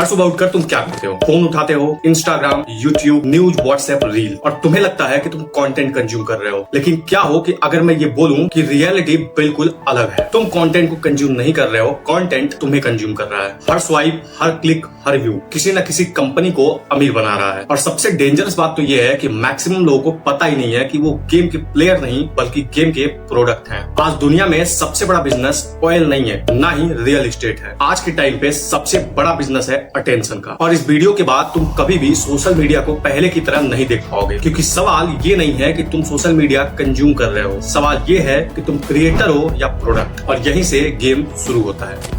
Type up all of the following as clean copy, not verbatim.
हर सुबह उठकर तुम क्या करते हो? फोन उठाते हो, Instagram, YouTube, news, WhatsApp, reel, और तुम्हें लगता है कि तुम कंटेंट कंज्यूम कर रहे हो। लेकिन क्या हो कि अगर मैं ये बोलूं कि रियलिटी बिल्कुल अलग है। तुम कंटेंट को कंज्यूम नहीं कर रहे हो, कंटेंट तुम्हें कंज्यूम कर रहा है। हर स्वाइप, हर क्लिक, हर व्यू किसी न किसी कंपनी को अमीर बना रहा है। और सबसे डेंजरस बात तो ये है कि मैक्सिमम लोगों को पता ही नहीं है कि वो गेम के प्लेयर नहीं बल्कि गेम के प्रोडक्ट हैं। आज दुनिया में सबसे बड़ा बिजनेस ऑयल नहीं है, ना ही रियल एस्टेट है। आज के टाइम पे सबसे बड़ा बिजनेस है अटेंशन का। और इस वीडियो के बाद तुम कभी भी सोशल मीडिया को पहले की तरह नहीं देख पाओगे, क्योंकि सवाल ये नहीं है कि तुम सोशल मीडिया कंज्यूम कर रहे हो, सवाल ये है कि तुम क्रिएटर हो या प्रोडक्ट। और यहीं से गेम शुरू होता है।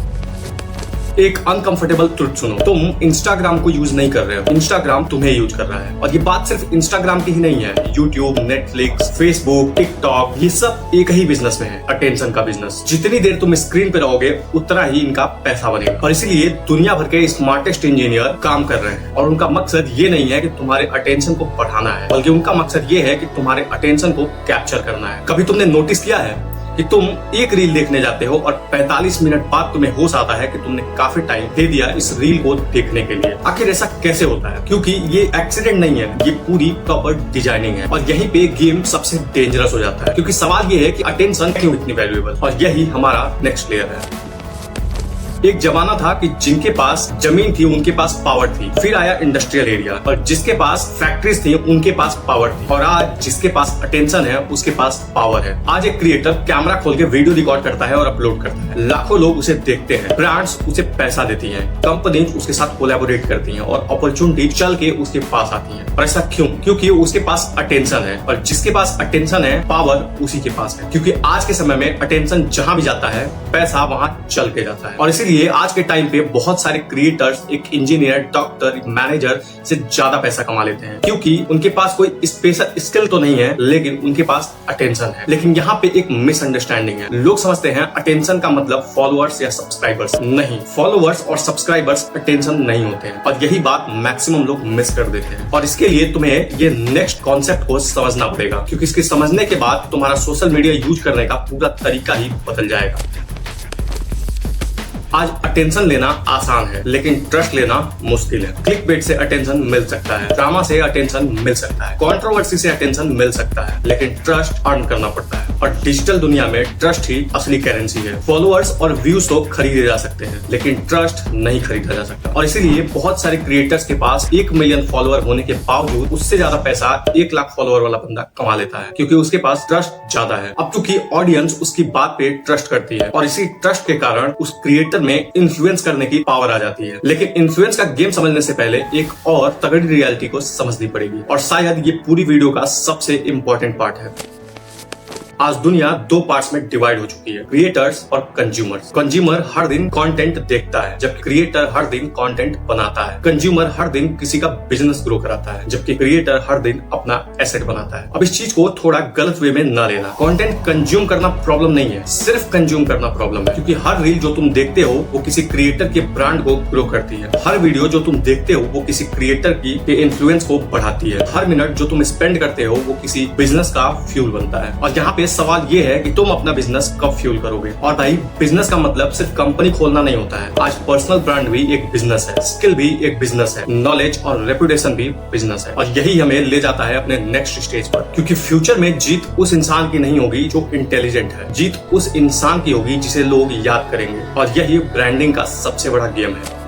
एक अनकंफर्टेबल ट्रुथ सुनो, तुम इंस्टाग्राम को यूज नहीं कर रहे हो, इंस्टाग्राम तुम्हें यूज कर रहा है। और ये बात सिर्फ इंस्टाग्राम की ही नहीं है, यूट्यूब, नेटफ्लिक्स, फेसबुक, टिकटॉक, ये सब एक ही बिजनेस में है, अटेंशन का बिजनेस। जितनी देर तुम स्क्रीन पे रहोगे उतना ही इनका पैसा बनेगा। और इसीलिए दुनिया भर के स्मार्टेस्ट इंजीनियर काम कर रहे हैं। और उनका मकसद ये नहीं है कि तुम्हारे अटेंशन को बढ़ाना है, बल्कि उनका मकसद ये है कि तुम्हारे अटेंशन को कैप्चर करना है। कभी तुमने नोटिस किया है कि तुम एक रील देखने जाते हो और 45 मिनट बाद तुम्हें होश आता है कि तुमने काफी टाइम दे दिया इस रील को देखने के लिए। आखिर ऐसा कैसे होता है? क्योंकि ये एक्सीडेंट नहीं है, ये पूरी प्रॉपर डिजाइनिंग है। और यहीं पे गेम सबसे डेंजरस हो जाता है, क्योंकि सवाल ये है कि अटेंशन क्यों इतनी वैल्यूएबल। और यही हमारा नेक्स्ट लेयर है। एक जमाना था कि जिनके पास जमीन थी उनके पास पावर थी, फिर आया इंडस्ट्रियल एरिया, और जिसके पास फैक्ट्रीज थी उनके पास पावर थी, और आज जिसके पास अटेंशन है उसके पास पावर है। आज एक क्रिएटर कैमरा खोल के वीडियो रिकॉर्ड करता है और अपलोड करता है, लाखों लोग उसे देखते हैं, ब्रांड्स उसे पैसा देती हैं, कंपनीज उसके साथ कोलैबोरेट करती हैं, और अपॉर्चुनिटी चल के उसके पास आती है। और ऐसा क्यों? क्योंकि उसके पास अटेंशन है, और जिसके पास अटेंशन है पावर उसी के पास है। क्योंकि आज के समय में अटेंशन जहां भी जाता है पैसा वहां चल के जाता है। और इसीलिए आज के टाइम पे बहुत सारे क्रिएटर्स एक इंजीनियर, डॉक्टर, मैनेजर से ज्यादा पैसा कमा लेते हैं, क्योंकि उनके पास कोई स्पेशल स्किल तो नहीं है, लेकिन उनके पास अटेंशन है। लेकिन यहाँ पे एक मिसअंडरस्टैंडिंग है। लोग समझते हैं अटेंशन का मतलब फॉलोअर्स या सब्सक्राइबर्स। नहीं, फॉलोअर्स और सब्सक्राइबर्स अटेंशन नहीं होते हैं, और यही बात मैक्सिमम लोग मिस कर देते हैं। और इसके लिए तुम्हें ये नेक्स्ट कॉन्सेप्ट को समझना पड़ेगा, क्योंकि इसके समझने के बाद तुम्हारा सोशल मीडिया यूज करने का पूरा तरीका ही बदल जाएगा। आज अटेंशन लेना आसान है, लेकिन ट्रस्ट लेना मुश्किल है। क्लिक बेट से अटेंशन मिल सकता है, ड्रामा से अटेंशन मिल सकता है, कंट्रोवर्सी से अटेंशन मिल सकता है, लेकिन ट्रस्ट अर्न करना पड़ता है। और डिजिटल दुनिया में ट्रस्ट ही असली करेंसी है। फॉलोअर्स और व्यूज तो खरीदे जा सकते हैं, लेकिन ट्रस्ट नहीं खरीदा जा सकता। और इसीलिए बहुत सारे क्रिएटर्स के पास 1 मिलियन फॉलोअर होने के बावजूद उससे ज्यादा पैसा 1 लाख फॉलोअर वाला बंदा कमा लेता है, क्योंकि उसके पास ट्रस्ट ज्यादा है। अब चूंकि ऑडियंस उसकी बात पे ट्रस्ट करती है, और इसी ट्रस्ट के कारण उस क्रिएटर में इन्फ्लुएंस करने की पावर आ जाती है। लेकिन इन्फ्लुएंस का गेम समझने से पहले एक और तगड़ी रियलिटी को समझनी पड़ेगी, और शायद ये पूरी वीडियो का सबसे इंपॉर्टेंट पार्ट है। आज दुनिया 2 पार्ट्स में डिवाइड हो चुकी है, क्रिएटर्स और कंज्यूमर्स। कंज्यूमर हर दिन कंटेंट देखता है, जबकि क्रिएटर हर दिन कंटेंट बनाता है। कंज्यूमर हर दिन किसी का बिजनेस ग्रो कराता है, जबकि क्रिएटर हर दिन अपना एसेट बनाता है। अब इस चीज को थोड़ा गलत वे में ना लेना। कंटेंट कंज्यूम करना प्रॉब्लम नहीं है, सिर्फ कंज्यूम करना प्रॉब्लम है। क्योंकि हर रील जो तुम देखते हो वो किसी क्रिएटर के ब्रांड को ग्रो करती है। हर वीडियो जो तुम देखते हो वो किसी क्रिएटर की इन्फ्लुएंस को बढ़ाती है। हर मिनट जो तुम स्पेंड करते हो वो किसी बिजनेस का फ्यूल बनता है। और यहाँ पे सवाल ये है कि तुम अपना बिजनेस कब फ्यूल करोगे। और भाई, बिजनेस का मतलब सिर्फ कंपनी खोलना नहीं होता है। आज पर्सनल ब्रांड भी एक बिजनेस है, स्किल भी एक बिजनेस है, नॉलेज और रेपुटेशन भी बिजनेस है। और यही हमें ले जाता है अपने नेक्स्ट स्टेज पर, क्योंकि फ्यूचर में जीत उस इंसान की नहीं होगी जो इंटेलिजेंट है, जीत उस इंसान की होगी जिसे लोग याद करेंगे। और यही ब्रांडिंग का सबसे बड़ा गेम है।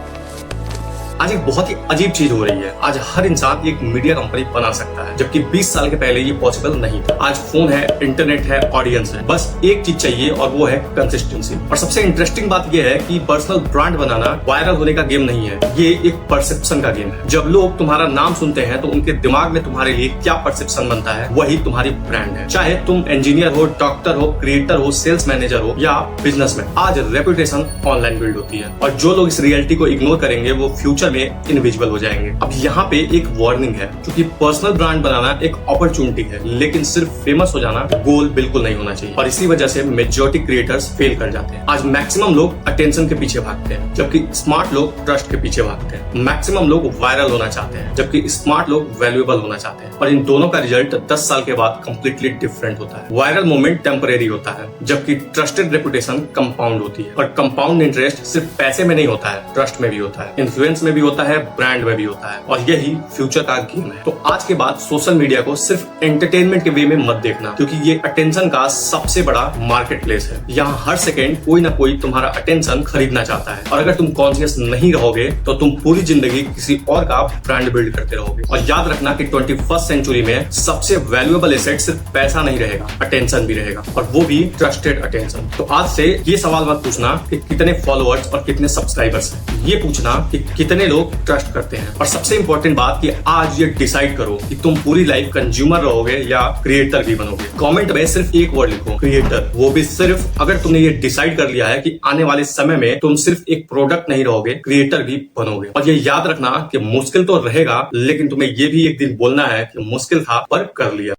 आज एक बहुत ही अजीब चीज हो रही है। आज हर इंसान एक मीडिया कंपनी बना सकता है, जबकि 20 साल के पहले ये पॉसिबल नहीं था। आज फोन है, इंटरनेट है, ऑडियंस है, बस एक चीज चाहिए और वो है कंसिस्टेंसी। और सबसे इंटरेस्टिंग बात ये है कि पर्सनल ब्रांड बनाना वायरल होने का गेम नहीं है, ये एक परसेप्शन का गेम है। जब लोग तुम्हारा नाम सुनते हैं तो उनके दिमाग में तुम्हारे लिए क्या परसेप्शन बनता है, वही तुम्हारी ब्रांड है। चाहे तुम इंजीनियर हो, डॉक्टर हो, क्रिएटर हो, सेल्स मैनेजर हो या बिजनेसमैन, आज रेपुटेशन ऑनलाइन बिल्ड होती है। और जो लोग इस रियलिटी को इग्नोर करेंगे वो फ्यूचर में इनविजिबल हो जाएंगे। अब यहाँ पे एक वार्निंग है, क्योंकि पर्सनल ब्रांड बनाना एक अपॉर्चुनिटी है, लेकिन सिर्फ फेमस हो जाना गोल बिल्कुल नहीं होना चाहिए। और इसी वजह से मेजॉरिटी क्रिएटर्स फेल कर जाते हैं। आज मैक्सिमम लोग अटेंशन के पीछे भागते हैं, जबकि स्मार्ट लोग ट्रस्ट के पीछे भागते हैं। मैक्सिमम लोग वायरल होना चाहते हैं, जबकि स्मार्ट लोग वैल्यूएबल होना चाहते हैं। और इन दोनों का रिजल्ट 10 साल के बाद कंप्लीटली डिफरेंट होता है। वायरल मोमेंट टेम्परेरी होता है, जबकि ट्रस्टेड रेपुटेशन कंपाउंड होती है। और कंपाउंड इंटरेस्ट सिर्फ पैसे में नहीं होता है, ट्रस्ट में भी होता है, इन्फ्लुएंस में भी होता है, ब्रांड में भी होता है, और यही फ्यूचर का गेम है। तो आज के बाद सोशल मीडिया को सिर्फ एंटरटेनमेंट के वे में मत देखना, क्योंकि ये अटेंशन का सबसे बड़ा मार्केट प्लेस है। यहाँ हर सेकेंड कोई ना कोई तुम्हारा अटेंशन खरीदना चाहता है, और अगर तुम कॉन्शियस नहीं रहोगे तो तुम पूरी जिंदगी किसी और का ब्रांड बिल्ड करते रहोगे। और याद रखना कि 21st सेंचुरी में सबसे वैल्यूएबल एसेट सिर्फ पैसा नहीं रहेगा, अटेंशन भी रहेगा, और वो भी ट्रस्टेड अटेंशन। तो आज से ये सवाल मत पूछना कि कितने फॉलोअर्स और कितने सब्सक्राइबर्स हैं, ये पूछना कि कितने लोग ट्रस्ट करते हैं। और सबसे इंपॉर्टेंट बात कि आज ये डिसाइड करो कि तुम पूरी लाइफ कंज्यूमर रहोगे या क्रिएटर भी बनोगे। कमेंट में सिर्फ एक वर्ड लिखो, क्रिएटर, वो भी सिर्फ अगर तुमने ये डिसाइड कर लिया है कि आने वाले समय में तुम सिर्फ एक प्रोडक्ट नहीं रहोगे, क्रिएटर भी बनोगे। और ये याद रखना कि मुश्किल तो रहेगा, लेकिन तुम्हें ये भी एक दिन बोलना है कि मुश्किल था पर कर लिया।